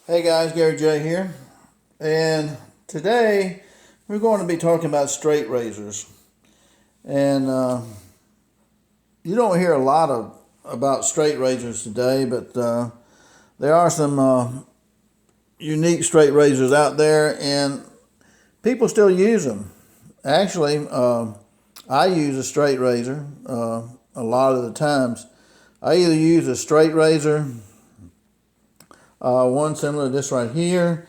Hey guys, Gary J here, and today we're going to be talking about straight razors. And you don't hear a lot about straight razors today, but there are some unique straight razors out there, and people still use them. Actually, I use a straight razor a lot of the times. I either use a straight razor, one similar to this right here,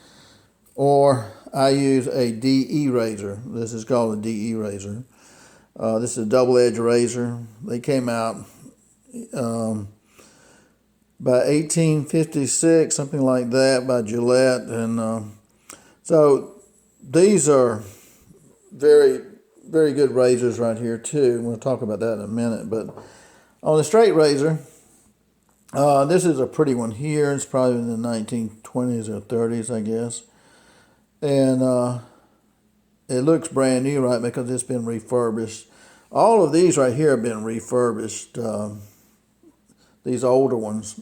or I use a DE razor. This is called a DE razor. This is a double-edged razor. They came out by 1856, something like that, by Gillette. And so these are very, very good razors right here too. We'll talk about that in a minute. But on the straight razor, this is a pretty one here. It's probably in the 1920s or 30s, I guess. And it looks brand new, right, because it's been refurbished. All of these right here have been refurbished, these older ones.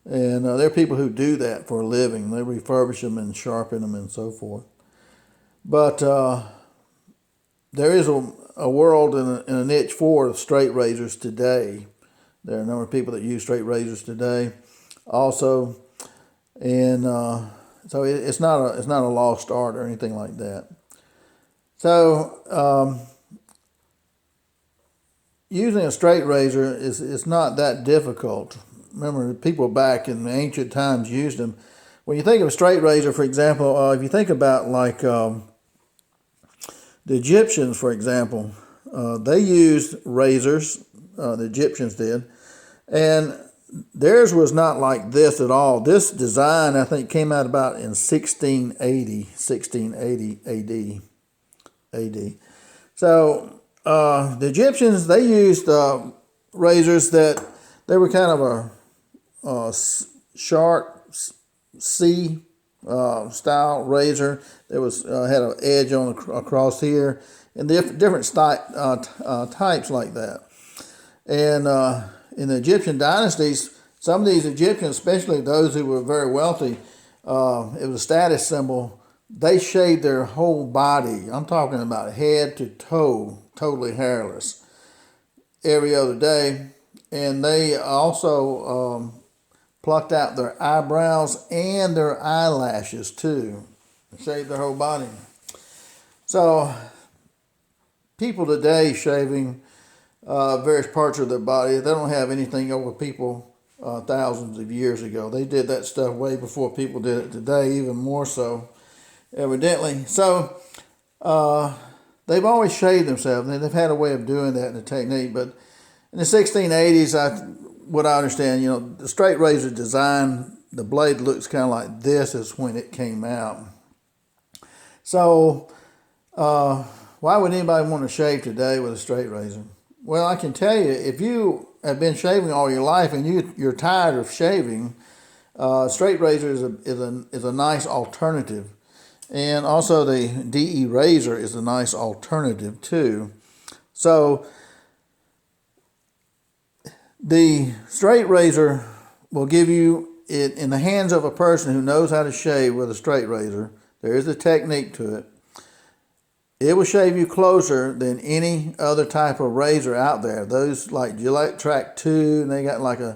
And there are people who do that for a living. They refurbish them and sharpen them and so forth. But there is a world and a niche for straight razors today. There are a number of people that use straight razors today also. And so it's not a lost art or anything like that. So using a straight razor is not that difficult. Remember, people back in ancient times used them. When you think of a straight razor, for example, if you think about like the Egyptians, for example, they used razors. The Egyptians did, and theirs was not like this at all. This design, I think, came out about in 1680 AD. So the Egyptians, they used razors that they were kind of a sharp C style razor. There was had an edge on across here, and different types like that. And in the Egyptian dynasties, some of these Egyptians, especially those who were very wealthy, it was a status symbol. They shaved their whole body. I'm talking about head to toe, totally hairless, every other day. And they also plucked out their eyebrows and their eyelashes too. Shaved their whole body. So people today shaving various parts of their body, they don't have anything over people thousands of years ago. They did that stuff way before people did it today, even more so, evidently. So they've always shaved themselves. They've had a way of doing that in the technique. But in the 1680s, what I understand, the straight razor design, the blade looks kind of like this is when it came out. So why would anybody want to shave today with a straight razor? Well, I can tell you, if you have been shaving all your life and you're tired of shaving, straight razor is a nice alternative. And also the DE razor is a nice alternative too. So the straight razor will give you it in the hands of a person who knows how to shave with a straight razor. There is a technique to it. It will shave you closer than any other type of razor out there. Those like Gillette Track 2, and they got like a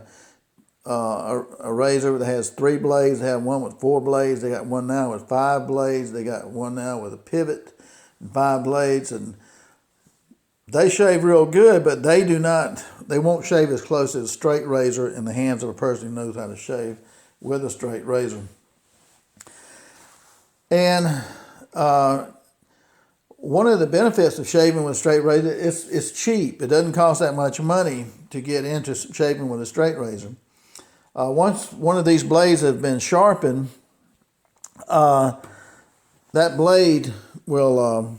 razor that has 3 blades. They have one with 4 blades. They got one now with 5 blades. They got one now with a pivot and 5 blades. And they shave real good, but they won't shave as close as a straight razor in the hands of a person who knows how to shave with a straight razor. And one of the benefits of shaving with a straight razor is it's cheap. It doesn't cost that much money to get into shaving with a straight razor. Once one of these blades has been sharpened, that blade will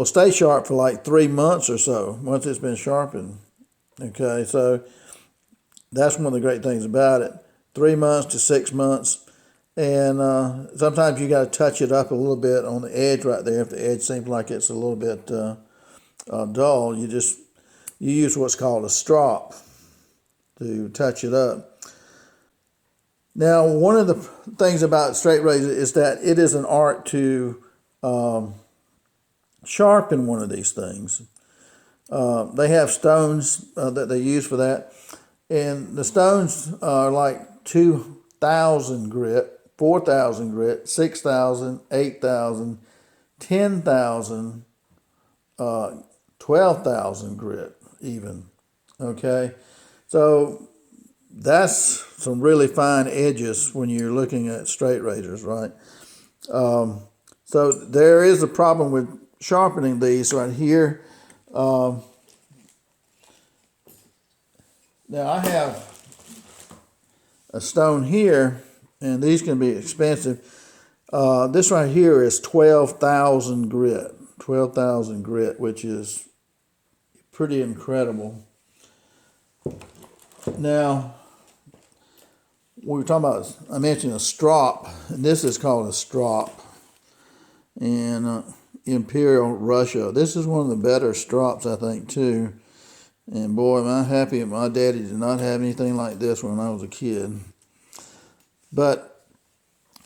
stay sharp for like 3 months or so once it's been sharpened. Okay, so that's one of the great things about it. 3 months to 6 months. And sometimes you got to touch it up a little bit on the edge right there. If the edge seems like it's a little bit dull, you use what's called a strop to touch it up. Now, one of the things about straight razor is that it is an art to sharpen one of these things. They have stones that they use for that, and the stones are like 2,000 grit, 4,000 grit, 6,000, 8,000, 10,000, 12,000 grit even. Okay, so that's some really fine edges when you're looking at straight razors, right? So there is a problem with sharpening these right here. Now I have a stone here, and these can be expensive. This right here is 12,000 grit, 12,000 grit, which is pretty incredible. Now, we were talking about, I mentioned a strop, and this is called a strop in Imperial Russia. This is one of the better strops, I think, too. And boy, am I happy my daddy did not have anything like this when I was a kid. But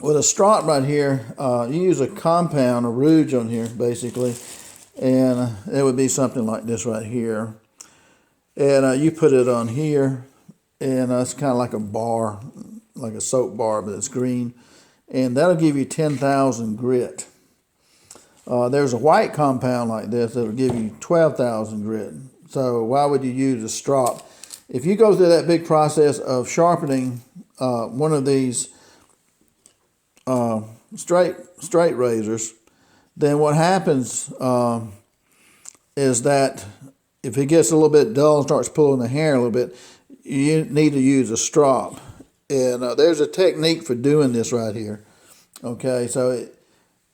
with a strop right here, you use a compound, a rouge on here, basically, and it would be something like this right here. And you put it on here, and it's kind of like a bar, like a soap bar, but it's green. And that'll give you 10,000 grit. There's a white compound like this that'll give you 12,000 grit. So why would you use a strop? If you go through that big process of sharpening one of these straight razors, then what happens is that if it gets a little bit dull and starts pulling the hair a little bit, you need to use a strop. And there's a technique for doing this right here. Okay, so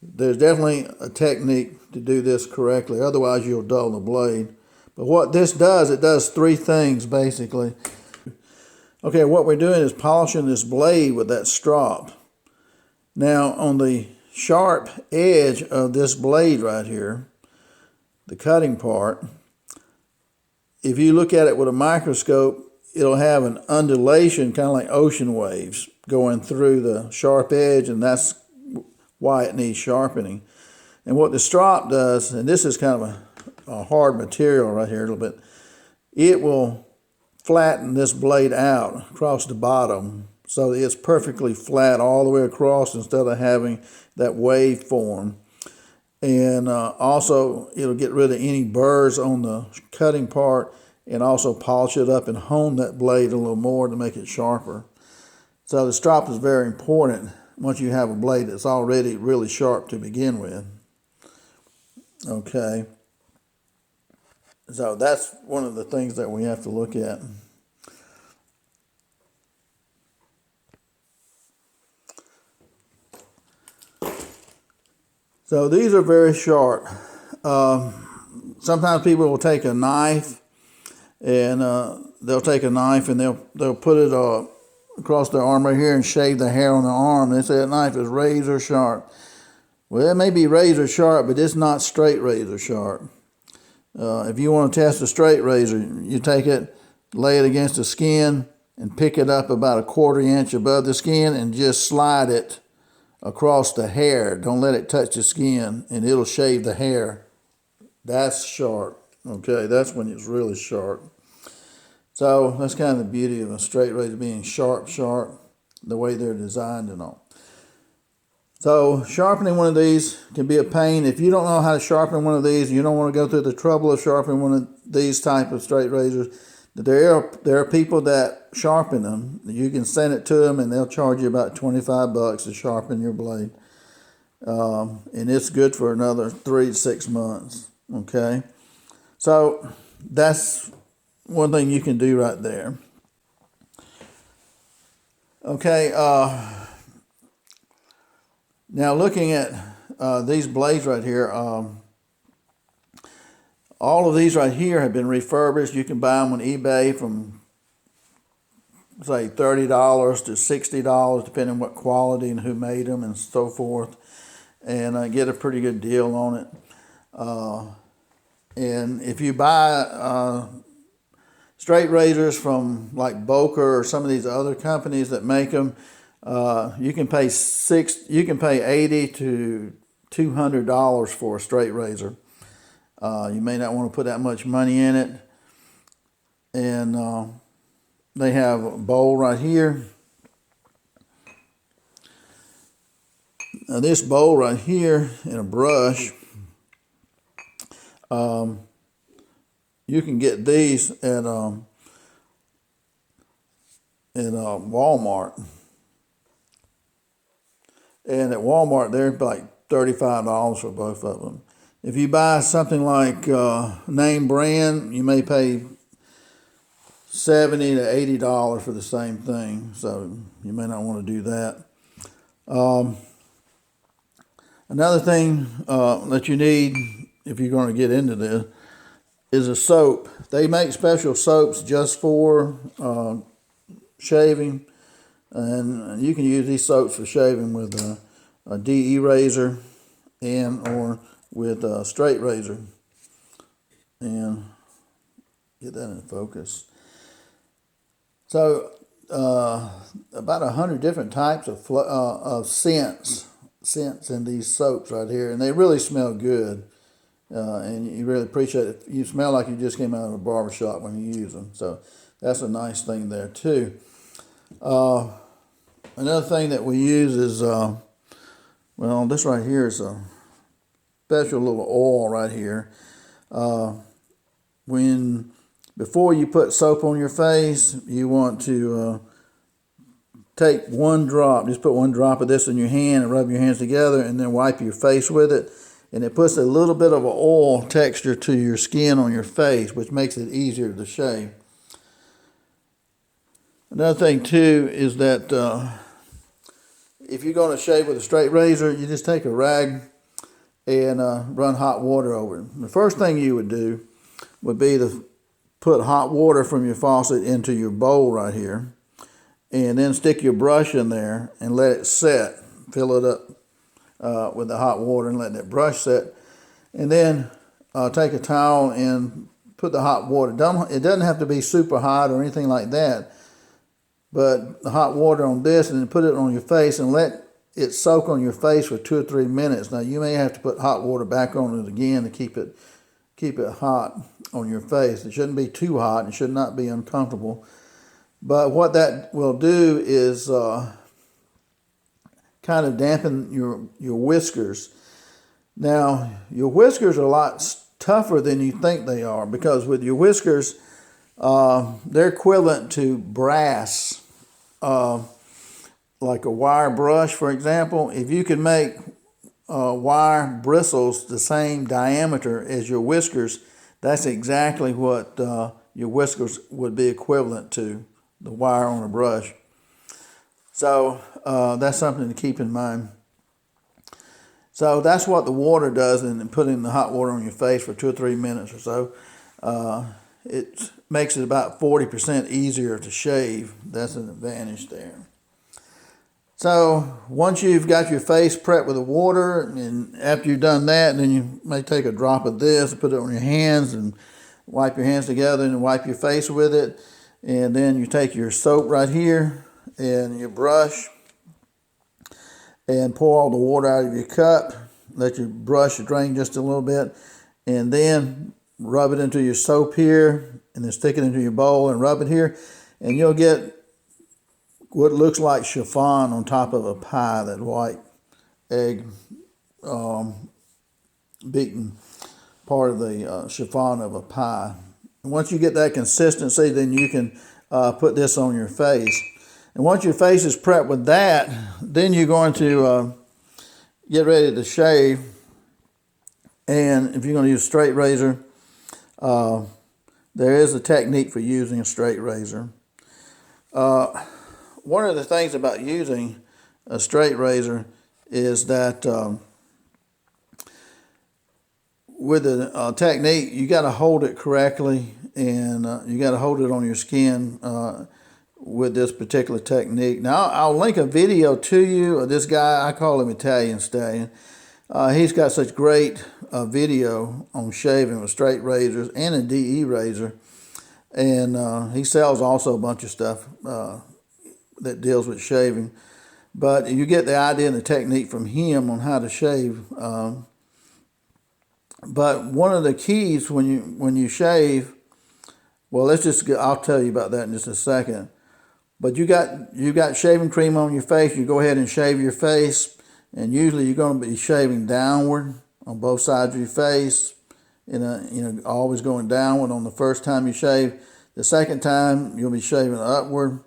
there's definitely a technique to do this correctly. Otherwise, you'll dull the blade. But what this does, it does three things, basically. Okay, what we're doing is polishing this blade with that strop. Now, on the sharp edge of this blade right here, the cutting part, if you look at it with a microscope, it'll have an undulation, kind of like ocean waves, going through the sharp edge, and that's why it needs sharpening. And what the strop does, and this is kind of a hard material right here a little bit, it will flatten this blade out across the bottom so that it's perfectly flat all the way across instead of having that wave form. And also it'll get rid of any burrs on the cutting part and also polish it up and hone that blade a little more to make it sharper. So the strop is very important once you have a blade that's already really sharp to begin with. Okay. So that's one of the things that we have to look at. So these are very sharp. Sometimes people will take a knife, and they'll take a knife and they'll put it across their arm right here and shave the hair on their arm. They say that knife is razor sharp. Well, it may be razor sharp, but it's not straight razor sharp. If you want to test a straight razor, you take it, lay it against the skin, and pick it up about 1/4 inch above the skin and just slide it across the hair. Don't let it touch the skin, and it'll shave the hair. That's sharp. Okay, that's when it's really sharp. So that's kind of the beauty of a straight razor, being sharp, the way they're designed and all. So sharpening one of these can be a pain. If you don't know how to sharpen one of these, you don't want to go through the trouble of sharpening one of these type of straight razors, there are people that sharpen them. You can send it to them and they'll charge you about $25 to sharpen your blade. And it's good for another 3 to 6 months. Okay. So that's one thing you can do right there. Okay. Now looking at these blades right here, all of these right here have been refurbished. You can buy them on eBay from, say, $30 to $60, depending on what quality and who made them and so forth, and get a pretty good deal on it. And if you buy straight razors from like Boker or some of these other companies that make them, You can pay $80 to $200 for a straight razor. You may not want to put that much money in it. And they have a bowl right here. Now this bowl right here and a brush, you can get these at Walmart. And at Walmart, they're like $35 for both of them. If you buy something like name brand, you may pay $70 to $80 for the same thing. So you may not want to do that. Another thing that you need if you're going to get into this is a soap. They make special soaps just for shaving, and you can use these soaps for shaving with a DE razor and or with a straight razor. And get that in focus. So about 100 different types of scents in these soaps right here, and they really smell good. And you really appreciate it. You smell like you just came out of a barbershop when you use them. So that's a nice thing there too. Another thing that we use is, well, this right here is a special little oil right here. Before you put soap on your face, you want to take one drop, just put one drop of this in your hand and rub your hands together and then wipe your face with it. And it puts a little bit of an oil texture to your skin on your face, which makes it easier to shave. Another thing too is that if you're going to shave with a straight razor, you just take a rag and run hot water over it. The first thing you would do would be to put hot water from your faucet into your bowl right here, and then stick your brush in there and let it set. Fill it up with the hot water and let that brush set. And then take a towel and put the hot water. It doesn't have to be super hot or anything like that, but the hot water on this, and then put it on your face and let it soak on your face for 2 or 3 minutes. Now you may have to put hot water back on it again to keep it hot on your face. It shouldn't be too hot. It should not be uncomfortable. But what that will do is kind of dampen your whiskers. Now, your whiskers are a lot tougher than you think they are, because with your whiskers, they're equivalent to brass. Like a wire brush, for example. If you can make wire bristles the same diameter as your whiskers, that's exactly what your whiskers would be equivalent to, the wire on a brush. So that's something to keep in mind. So that's what the water does, and putting the hot water on your face for 2 or 3 minutes or so. It makes it about 40% easier to shave. That's an advantage there. So once you've got your face prepped with the water, and after you've done that, then you may take a drop of this and put it on your hands and wipe your hands together and wipe your face with it. And then you take your soap right here and your brush and pour all the water out of your cup. Let your brush drain just a little bit, and then rub it into your soap here, and then stick it into your bowl and rub it here, and you'll get what looks like chiffon on top of a pie, that white egg beaten part of the chiffon of a pie. And once you get that consistency, then you can put this on your face. And once your face is prepped with that, then you're going to get ready to shave. And if you're going to use a straight razor, there is a technique for using a straight razor. One of the things about using a straight razor is that with the technique, you got to hold it correctly, and you got to hold it on your skin with this particular technique. Now, I'll link a video to you of this guy. I call him Italian Stallion. He's got such great video on shaving with straight razors and a DE razor. And he sells also a bunch of stuff that deals with shaving. But you get the idea and the technique from him on how to shave. But one of the keys when you shave, well, I'll tell you about that in just a second. But you got shaving cream on your face. You go ahead and shave your face, and usually you're going to be shaving downward on both sides of your face. Always going downward on the first time you shave. The second time you'll be shaving upward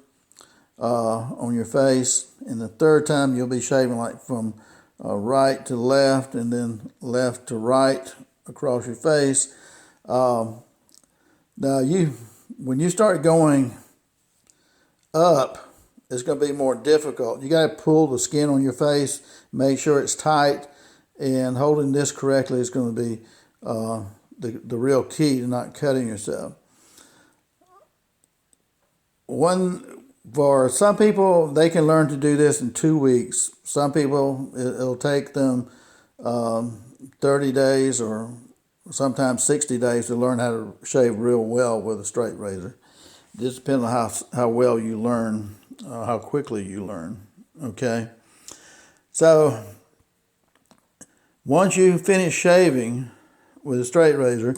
on your face, and the third time you'll be shaving like from right to left, and then left to right across your face. Now when you start going up, it's going to be more difficult. You got to pull the skin on your face, make sure it's tight, and holding this correctly is going to be the real key to not cutting yourself. For some people, they can learn to do this in 2 weeks. Some people, it'll take them 30 days or sometimes 60 days to learn how to shave real well with a straight razor. Just depends on how well you learn, how quickly you learn, okay? So once you finish shaving with a straight razor,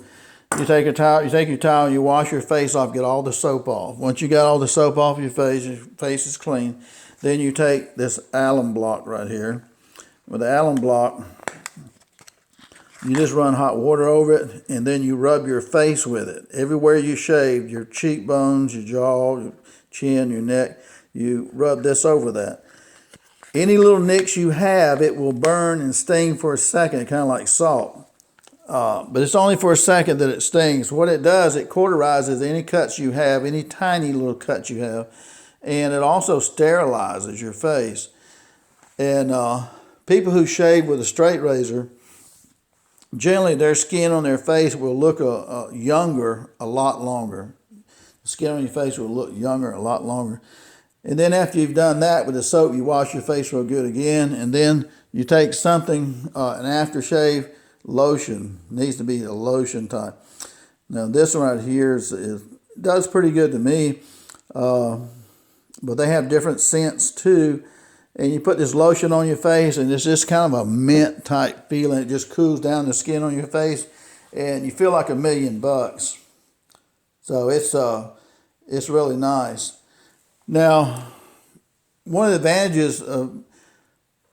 you take your towel, you wash your face off, get all the soap off. Once you got all the soap off your face is clean, then you take this alum block right here. With the alum block, you just run hot water over it, and then you rub your face with it. Everywhere you shaved, your cheekbones, your jaw, your chin, your neck, you rub this over that. Any little nicks you have, it will burn and sting for a second, kind of like salt. But it's only for a second that it stings. What it does, it cauterizes any cuts you have, any tiny little cuts you have, and it also sterilizes your face. And people who shave with a straight razor, generally their skin on their face will look younger a lot longer. The skin on your face will look younger a lot longer. And then after you've done that with the soap, you wash your face real good again, and then you take something, an aftershave lotion. It needs to be a lotion type. Now this one right here does pretty good to me, but they have different scents too. And you put this lotion on your face, and it's just kind of a mint type feeling. It just cools down the skin on your face, and you feel like $1,000,000. So it's really nice. Now, one of the advantages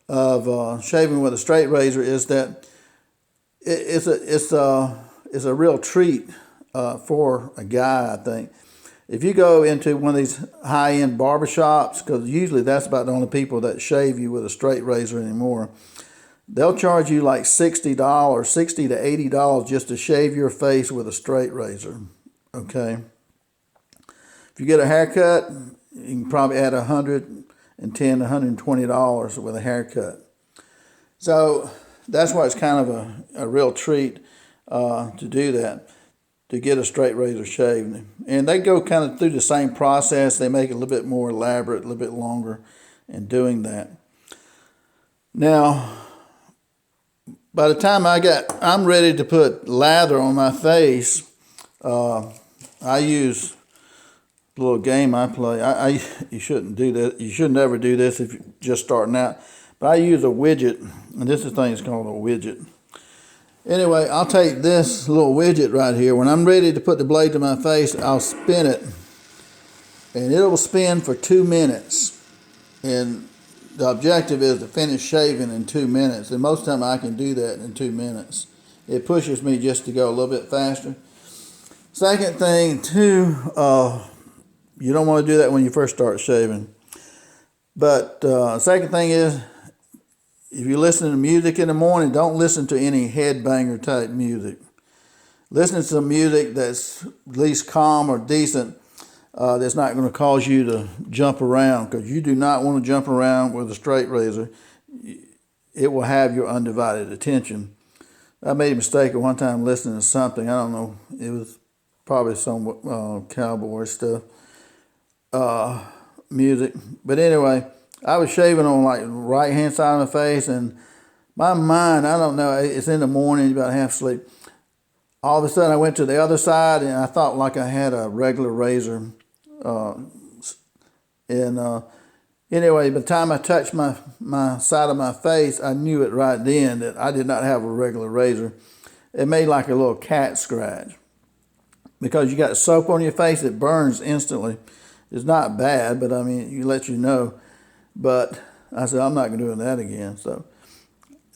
of shaving with a straight razor is that it's a real treat for a guy, I think. If you go into one of these high-end barbershops, because usually that's about the only people that shave you with a straight razor anymore, they'll charge you like $60, $60 to $80 just to shave your face with a straight razor, okay? If you get a haircut, you can probably add $110 to $120 with a haircut. So that's why it's kind of a real treat to do that, to get a straight razor shaved. And they go kind of through the same process. They make it a little bit more elaborate, a little bit longer in doing that. Now, by the time I'm ready to put lather on my face, I use a little game I play. You shouldn't do that. You should never do this if you're just starting out. But I use a widget, and this thing is called a widget. Anyway, I'll take this little widget right here. When I'm ready to put the blade to my face, I'll spin it, and it'll spin for 2 minutes. And the objective is to finish shaving in 2 minutes, and most of the time I can do that in 2 minutes. It pushes me just to go a little bit faster. Second thing, too, you don't want to do that when you first start shaving. But second thing is, if you listen to music in the morning, don't listen to any headbanger type music. Listen to some music that's at least calm or decent, that's not going to cause you to jump around, because you do not want to jump around with a straight razor. It will have your undivided attention. I made a mistake at one time listening to something. I don't know. It was probably some cowboy stuff, music. But anyway, I was shaving on like the right hand side of my face, and my mind, I don't know, it's in the morning, about half asleep. All of a sudden I went to the other side, and I thought like I had a regular razor. And Anyway, by the time I touched my side of my face, I knew it right then that I did not have a regular razor. It made like a little cat scratch. Because you got soap on your face, it burns instantly. It's not bad, but I mean, you let you know. But I said, I'm not going to do that again. So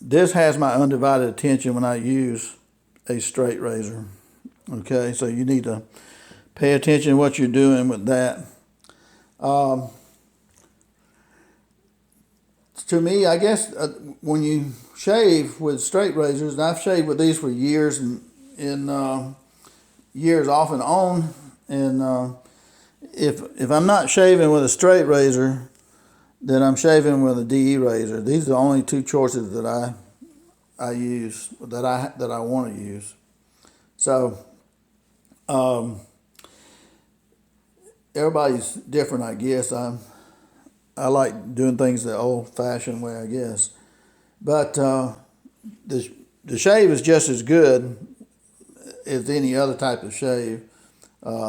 this has my undivided attention when I use a straight razor. Okay, so you need to pay attention to what you're doing with that. To me, I guess when you shave with straight razors, and I've shaved with these for years and years off and on, and if I'm not shaving with a straight razor, then I'm shaving with a DE razor. These are the only two choices that I use, that I want to use. So everybody's different, I guess. I like doing things the old-fashioned way, I guess. But the shave is just as good as any other type of shave.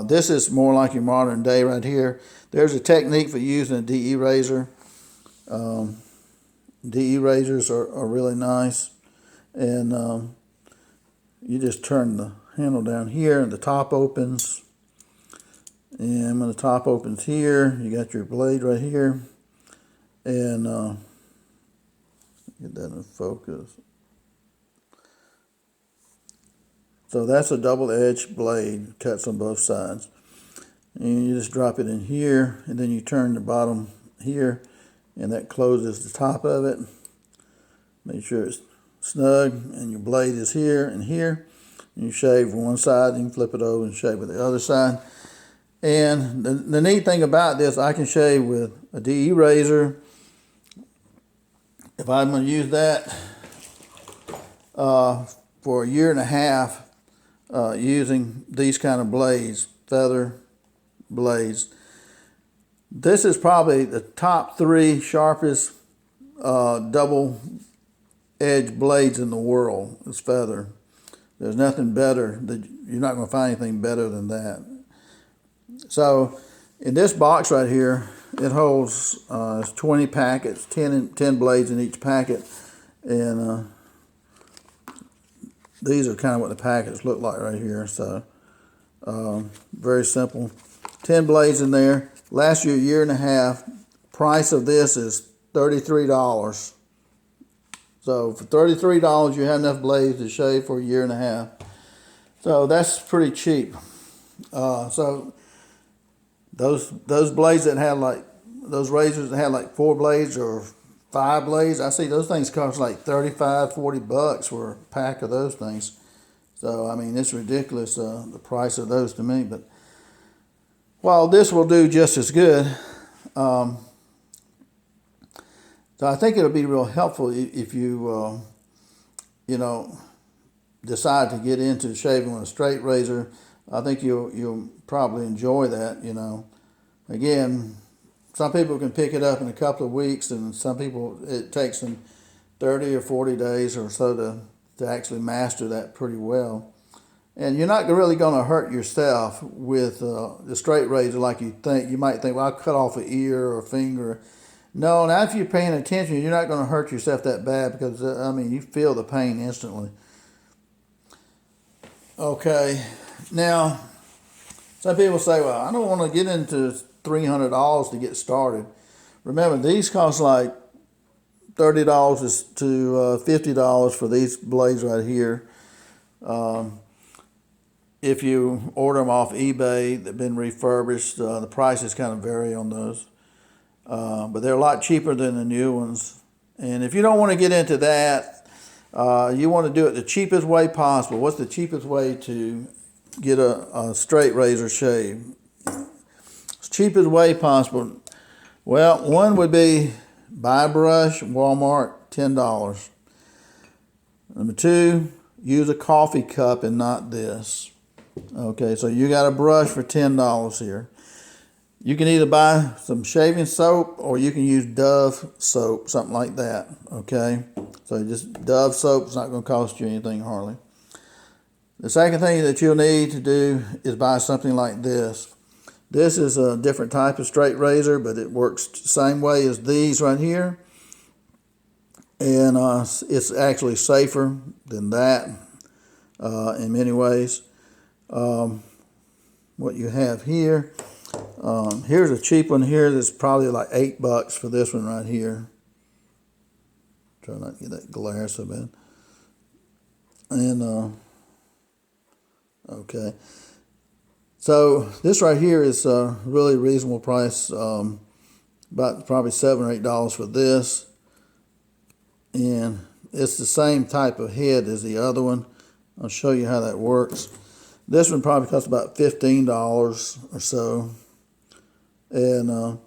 This is more like your modern day right here. There's a technique for using a DE razor. DE razors are really nice. And you just turn the handle down here and the top opens. And when the top opens here, you got your blade right here. And get that in focus. So that's a double-edged blade, cuts on both sides. And you just drop it in here, and then you turn the bottom here, and that closes the top of it. Make sure it's snug, and your blade is here and here. And you shave one side, and you can flip it over and shave with the other side. And the neat thing about this, I can shave with a DE razor. If I'm going to use that for a year and a half, using these kind of blades, feather blades. This is probably the top 3 sharpest double edged blades in the world. It's feather. There's nothing better. You're not going to find anything better than that. So in this box right here, it holds 20 packets, 10 blades in each packet, and these are kind of what the packets look like right here. So very simple. 10 blades in there. Lasts you a year and a half. Price of this is $33. So for $33, you have enough blades to shave for a year and a half. So that's pretty cheap. So those blades that had like, those razors that had like 4 blades or 5 blades, I see those things cost like $35-$40 for a pack of those things. So I mean, it's ridiculous, the price of those to me. But while this will do just as good, so I think it'll be real helpful if you decide to get into shaving with a straight razor. I think you'll probably enjoy that. Again, some people can pick it up in a couple of weeks, and some people it takes them 30 or 40 days or so to actually master that pretty well. And you're not really going to hurt yourself with the straight razor like you think. You might think, well, I'll cut off an ear or a finger. No, now if you're paying attention, you're not going to hurt yourself that bad because, you feel the pain instantly. Okay, now, some people say, well, I don't want to get into $300 to get started. Remember, these cost like $30 to $50 for these blades right here. If you order them off eBay, they've been refurbished. The prices kind of vary on those. But they're a lot cheaper than the new ones. And if you don't want to get into that, you want to do it the cheapest way possible. What's the cheapest way to get a straight razor shave? Cheapest way possible. Well, one would be buy a brush, Walmart, $10. Number 2, use a coffee cup and not this. Okay, so you got a brush for $10 here. You can either buy some shaving soap or you can use Dove soap, something like that. Okay, so just Dove soap is not going to cost you anything hardly. The second thing that you'll need to do is buy something like this. This is a different type of straight razor, but it works the same way as these right here. And it's actually safer than that in many ways. What you have here, here's a cheap one here that's probably like $8 for this one right here. Try not to get that glare so bad. And okay, so this right here is a really reasonable price, about probably $7 or $8 for this. And it's the same type of head as the other one. I'll show you how that works. This one probably costs about $15 or so. And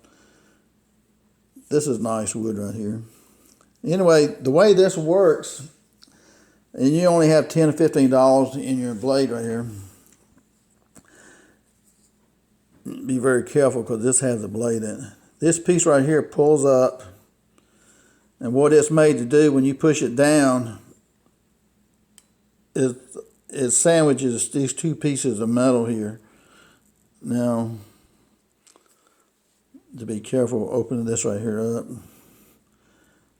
this is nice wood right here. Anyway, the way this works, and you only have $10 or $15 in your blade right here. Be very careful because this has a blade in it. This piece right here pulls up, and what it's made to do when you push it down is it sandwiches these two pieces of metal here. Now, to be careful, opening this right here up.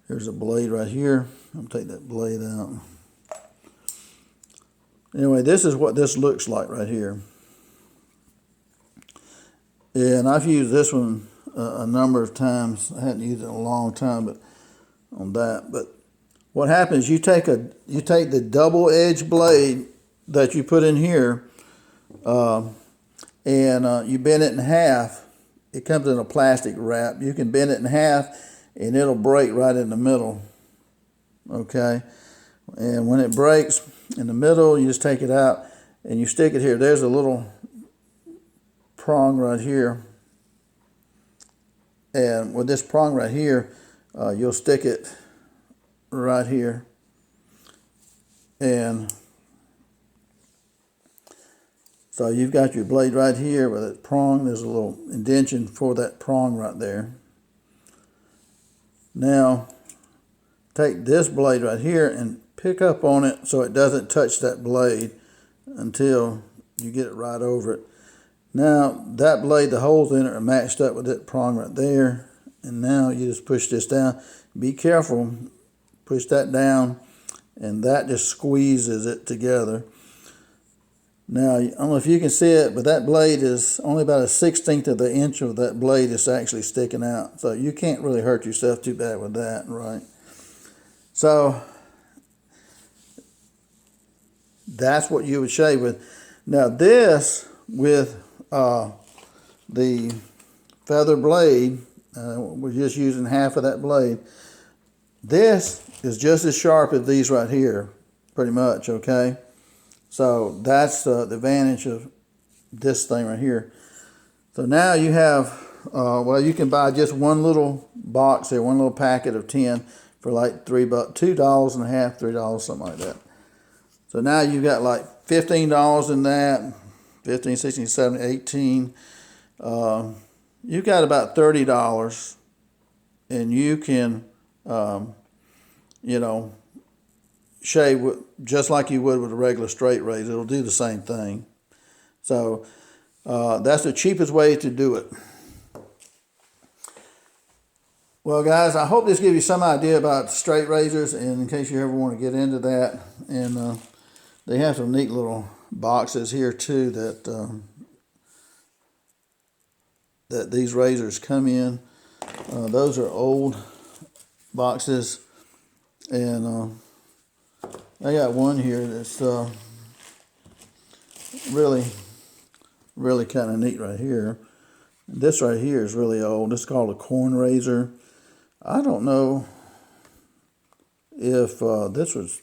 Here's a blade right here. I'm gonna take that blade out. Anyway, this is what this looks like right here. And I've used this one a number of times. I hadn't used it in a long time, but on that. But what happens? You take the double-edged blade that you put in here, and you bend it in half. It comes in a plastic wrap. You can bend it in half, and it'll break right in the middle. Okay, and when it breaks in the middle, you just take it out and you stick it here. There's a little prong right here, and with this prong right here, you'll stick it right here, and so you've got your blade right here with its prong. There's a little indentation for that prong right there. Now, take this blade right here and pick up on it so it doesn't touch that blade until you get it right over it. Now, that blade, the holes in it are matched up with that prong right there. And now you just push this down. Be careful. Push that down, and that just squeezes it together. Now, I don't know if you can see it, but that blade is only about 1/16 of the inch of that blade is actually sticking out. So you can't really hurt yourself too bad with that, right? So that's what you would shave with. Now this, with the feather blade, we're just using half of that blade. This is just as sharp as these right here, pretty much, okay? So that's the advantage of this thing right here. So now you have, well, you can buy just one little box here, one little packet of 10 for like $2.50, $3, something like that. So now you've got like $15 in that, 15, 16, 17, 18. You've got about $30, and you can, shave just like you would with a regular straight razor. It'll do the same thing. So that's the cheapest way to do it. Well, guys, I hope this gives you some idea about straight razors, and in case you ever want to get into that. And they have some neat little boxes here too that that these razors come in. Those are old boxes, and I got one here that's really kind of neat right here. This right here is really old. It's called a corn razor. I don't know if this was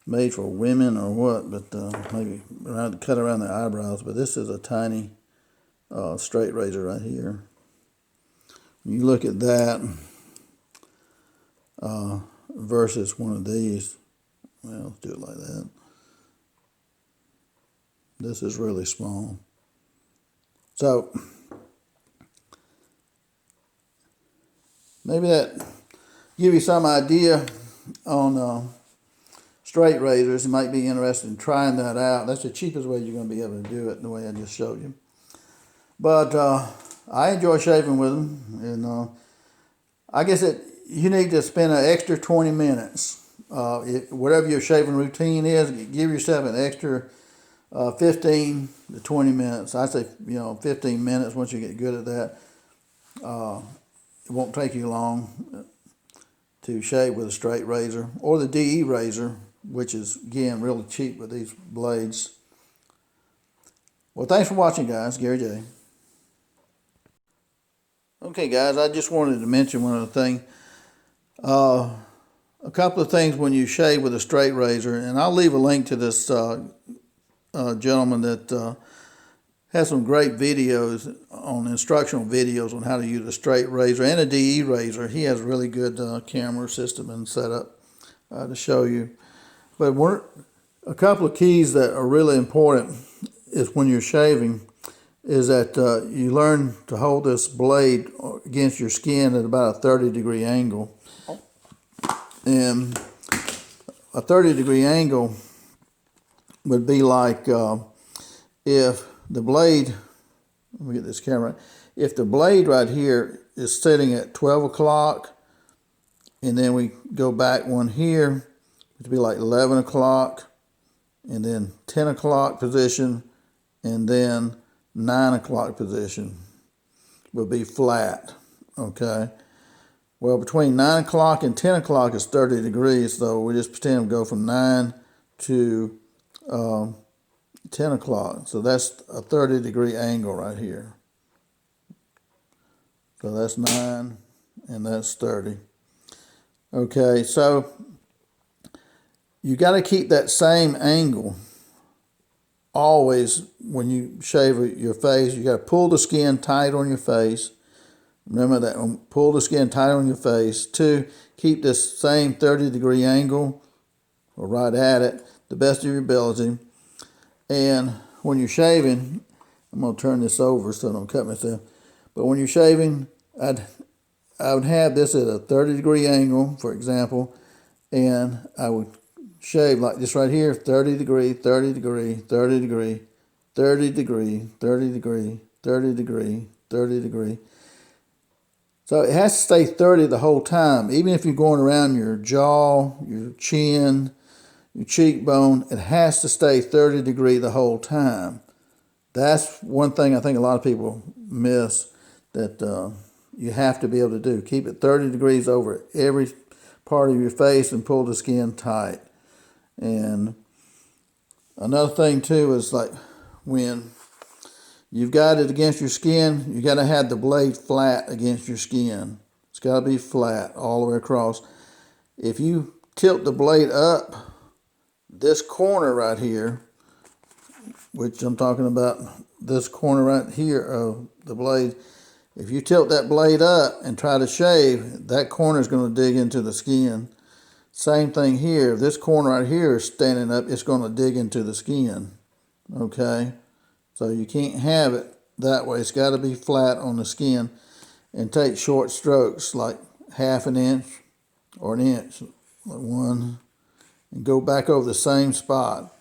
made for women or what, but maybe cut around their eyebrows. But this is a tiny straight razor right here. You look at that versus one of these. Well, let's do it like that. This is really small. So maybe that give you some idea on straight razors. You might be interested in trying that out. That's the cheapest way you're going to be able to do it, the way I just showed you. But I enjoy shaving with them, and I guess you need to spend an extra 20 minutes. Whatever your shaving routine is, give yourself an extra 15 to 20 minutes. I say 15 minutes. Once you get good at that, it won't take you long to shave with a straight razor or the DE razor, which is again really cheap with these blades. Well, thanks for watching, guys. Gary J. Okay, guys, I just wanted to mention one other thing. A couple of things when you shave with a straight razor, and I'll leave a link to this gentleman that has some great videos instructional videos on how to use a straight razor and a DE razor. He has a really good camera system and setup to show you. But a couple of keys that are really important is when you're shaving is that you learn to hold this blade against your skin at about a 30-degree angle. And a 30-degree angle would be like if the blade, let me get this camera, if the blade right here is sitting at 12 o'clock, and then we go back one here, it'd be like 11 o'clock, and then 10 o'clock position, and then 9 o'clock position will be flat, okay? Well, between 9 o'clock and 10 o'clock is 30 degrees, so we just pretend to go from 9 to 10 o'clock. So that's a 30-degree angle right here. So that's 9 and that's 30. Okay, so you got to keep that same angle always when you shave your face. You got to pull the skin tight on your face. Remember that, pull the skin tight on your face. 2, keep this same 30-degree angle, or right at it, the best of your ability. And when you're shaving, I'm going to turn this over so I don't cut myself. But when you're shaving, I would have this at a 30-degree angle, for example, and I would shave like this right here, 30 degree, 30 degree, 30 degree, 30 degree, 30 degree, 30 degree, 30 degree. So it has to stay 30 the whole time. Even if you're going around your jaw, your chin, your cheekbone, it has to stay 30 degree the whole time. That's one thing I think a lot of people miss, that you have to be able to do. Keep it 30 degrees over every part of your face and pull the skin tight. And another thing too is like when you've got it against your skin, you got to have the blade flat against your skin. It's got to be flat all the way across. If you tilt the blade up, this corner right here, which I'm talking about, this corner right here of the blade, if you tilt that blade up and try to shave, that corner is going to dig into the skin. Same thing here. If this corner right here is standing up, it's going to dig into the skin. Okay? So you can't have it that way. It's got to be flat on the skin. And take short strokes, like half an inch or an inch, like 1, and go back over the same spot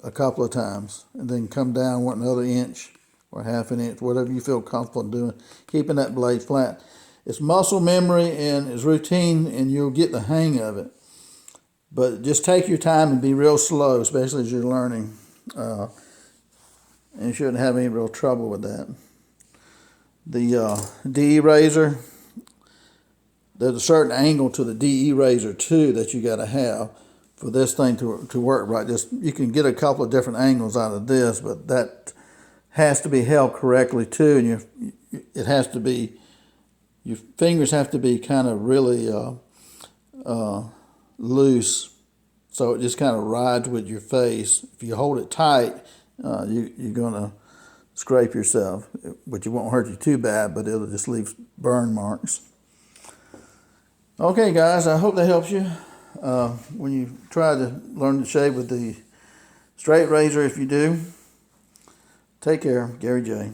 a couple of times, and then come down another inch or half an inch, whatever you feel comfortable doing, keeping that blade flat. It's muscle memory and it's routine, and you'll get the hang of it. But just take your time and be real slow, especially as you're learning. And you shouldn't have any real trouble with that. The DE razor, there's a certain angle to the DE razor too that you got to have for this thing to work right. You can get a couple of different angles out of this, but that has to be held correctly too, and it has to be, your fingers have to be kind of really loose, so it just kind of rides with your face. If you hold it tight, you're going to scrape yourself, but it won't hurt you too bad, but it'll just leave burn marks. Okay, guys, I hope that helps you when you try to learn to shave with the straight razor. If you do, take care. Gary J.